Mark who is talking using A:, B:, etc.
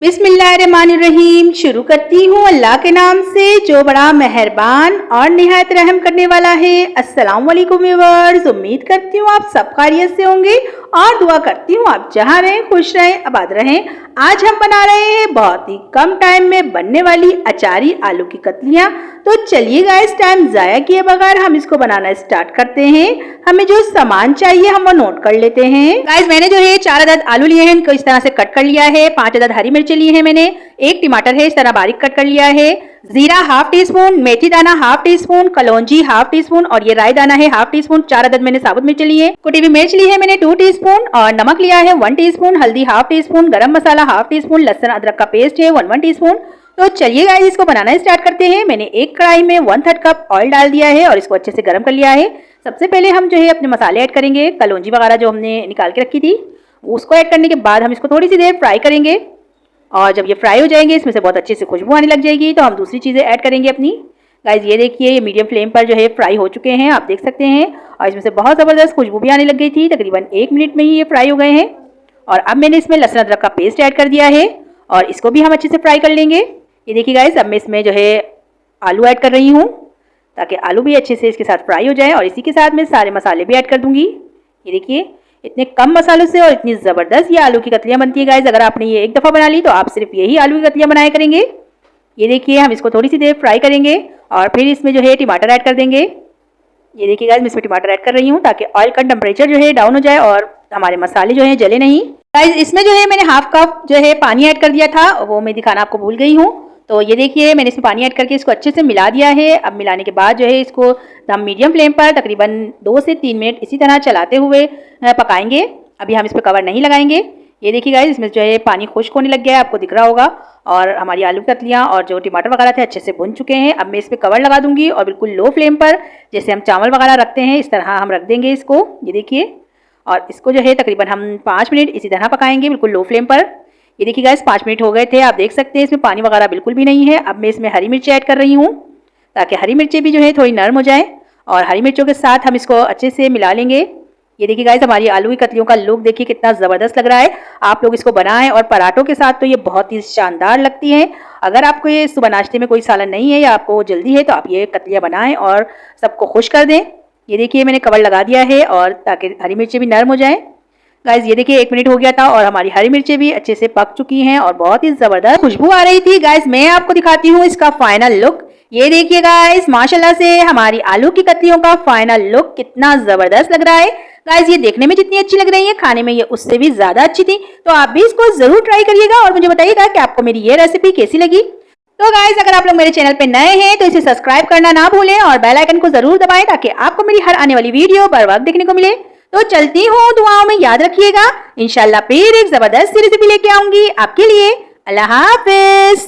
A: बिस्मिल्लाहिर्रहमानिर्रहीम। शुरू करती हूँ अल्लाह के नाम से जो बड़ा मेहरबान और निहायत रहम करने वाला है। अस्सलाम वालेकुम व्यूअर्स, उम्मीद करती हूँ आप सब खैरियत से होंगे और दुआ करती हूँ आप जहाँ रहें खुश रहें आबाद रहें। आज हम बना रहे हैं बहुत ही कम टाइम में बनने वाली अचारी आलू की कतलियाँ। तो चलिए गाइस, टाइम ज़ाया किए बगैर हम इसको बनाना स्टार्ट करते हैं। हमें जो सामान चाहिए हम वो नोट कर लेते हैं। गाइस, मैंने जो है 4 अदद आलू लिए हैं, इनको इस तरह से कट कर लिया है। 5 अदद हरी मिर्ची लिए हैं मैंने। 1 टमाटर है, इस तरह बारीक कट कर लिया है। जीरा हाफ टी स्पून, मेथी दाना हाफ टी स्पून, कलौंजी हाफ टी स्पून और ये राई दाना है हाफ टी स्पून। 4 अदद मैंने साबुत मिर्च ली है। कुटी हुई मिर्च ली है मैंने 2 टी स्पून और नमक लिया है 1 टी स्पून, हल्दी हाफ टी स्पून, गरम मसाला हाफ टी स्पून, लहसुन अदरक का पेस्ट है 1 टी स्पून। तो चलिए गाइस, इसको बनाना स्टार्ट करते हैं। मैंने एक कढ़ाई में 1/3 कप ऑयल डाल दिया है और इसको अच्छे से गर्म कर लिया है। सबसे पहले हम जो है अपने मसाले ऐड करेंगे। कलौंजी वगैरह जो हमने निकाल के रखी थी उसको ऐड करने के बाद हम इसको थोड़ी सी देर फ्राई करेंगे और जब ये फ्राई हो जाएंगे इसमें से बहुत अच्छे से खुशबू आने लग जाएगी तो हम दूसरी चीज़ें ऐड करेंगे अपनी। गाइस, ये देखिए, ये मीडियम फ्लेम पर जो है फ्राई हो चुके हैं, आप देख सकते हैं और इसमें से बहुत ज़बरदस्त खुशबू भी आने लग गई थी। तकरीबन 1 मिनट में ही ये फ्राई हो गए हैं और अब मैंने इसमें लहसुन अदरक का पेस्ट ऐड कर दिया है और इसको भी हम अच्छे से फ्राई कर लेंगे। ये देखिए गाइस, अब मैं इसमें जो है आलू ऐड कर रही हूँ ताकि आलू भी अच्छे से इसके साथ फ्राई हो जाए और इसी के साथ मैं सारे मसाले भी ऐड कर दूंगी। ये देखिए, इतने कम मसालों से और इतनी ज़बरदस्त ये आलू की कतलियाँ बनती है गाइस। अगर आपने ये एक दफ़ा बना ली तो आप सिर्फ यही आलू की कतलियाँ बनाया करेंगे। ये देखिए, हम इसको थोड़ी सी देर फ्राई करेंगे और फिर इसमें जो है टमाटर ऐड कर देंगे। ये देखिए गाइस, मैं इसमें टमाटर ऐड कर रही हूँ ताकि ऑयल का टेम्परेचर जो है डाउन हो जाए और हमारे मसाले जो है जले नहीं। गाइस, इसमें जो है मैंने हाफ कप जो है पानी ऐड कर दिया था, वो मैं दिखाना आपको भूल गई हूँ। तो ये देखिए, मैंने इसमें पानी ऐड करके इसको अच्छे से मिला दिया है। अब मिलाने के बाद जो है इसको हम मीडियम फ्लेम पर तकरीबन 2 से 3 मिनट इसी तरह चलाते हुए पकाएंगे। अभी हम इस पर कवर नहीं लगाएंगे। ये देखिए गाइस, इसमें जो है पानी खुश्क होने लग गया है, आपको दिख रहा होगा और हमारी आलू की कतलियाँ और जो टमाटर वगैरह थे अच्छे से भुन चुके हैं। अब मैं इस पर कवर लगा दूंगी और बिल्कुल लो फ्लेम पर जैसे हम चावल वगैरह रखते हैं इस तरह हम रख देंगे इसको। ये देखिए, और इसको जो है तकरीबन हम 5 मिनट इसी तरह पकाएंगे बिल्कुल लो फ्लेम पर। ये देखिए गाइस, 5 मिनट हो गए थे, आप देख सकते हैं इसमें पानी वगैरह बिल्कुल भी नहीं है। अब मैं इसमें हरी मिर्ची ऐड कर रही हूँ ताकि हरी मिर्ची भी जो है थोड़ी नरम हो जाए और हरी मिर्चों के साथ हम इसको अच्छे से मिला लेंगे। ये देखिए गाइस, हमारी आलू की कतलियों का लुक देखिए कितना ज़बरदस्त लग रहा है। आप लोग इसको बनाएं और पराठों के साथ तो ये बहुत ही शानदार लगती हैं। अगर आपको ये सुबह नाश्ते में कोई सालन नहीं है या आपको जल्दी है तो आप ये कतलियाँ बनाएं और सबको खुश कर दें। ये देखिए, मैंने कवर लगा दिया है और ताकि हरी मिर्ची भी नरम हो जाए। गाइस, ये देखिए 1 मिनट हो गया था और हमारी हरी मिर्चें भी अच्छे से पक चुकी हैं और बहुत ही ज़बरदस्त खुशबू आ रही थी। गाइस, मैं आपको दिखाती हूँ इसका फाइनल लुक। ये देखिए गाइस, माशाल्लाह से हमारी आलू की कतलियों का फाइनल लुक कितना ज़बरदस्त लग रहा है। गाइस, ये देखने में जितनी अच्छी लग रही है खाने में ये उससे भी ज़्यादा अच्छी थी। तो आप भी इसको ज़रूर ट्राई करिएगा और मुझे बताइएगा कि आपको मेरी ये रेसिपी कैसी लगी। तो गाइस, अगर आप लोग मेरे चैनल पे नए हैं तो इसे सब्सक्राइब करना ना भूलें और बेल आइकन को ज़रूर दबाएं ताकि आपको मेरी हर आने वाली वीडियो बर वक्त देखने को मिले। तो चलती हूँ, दुआओं में याद रखिएगा। इंशाल्लाह फिर एक ज़बरदस्त रेसिपी लेके आऊंगी आपके लिए। अल्लाह हाफिज।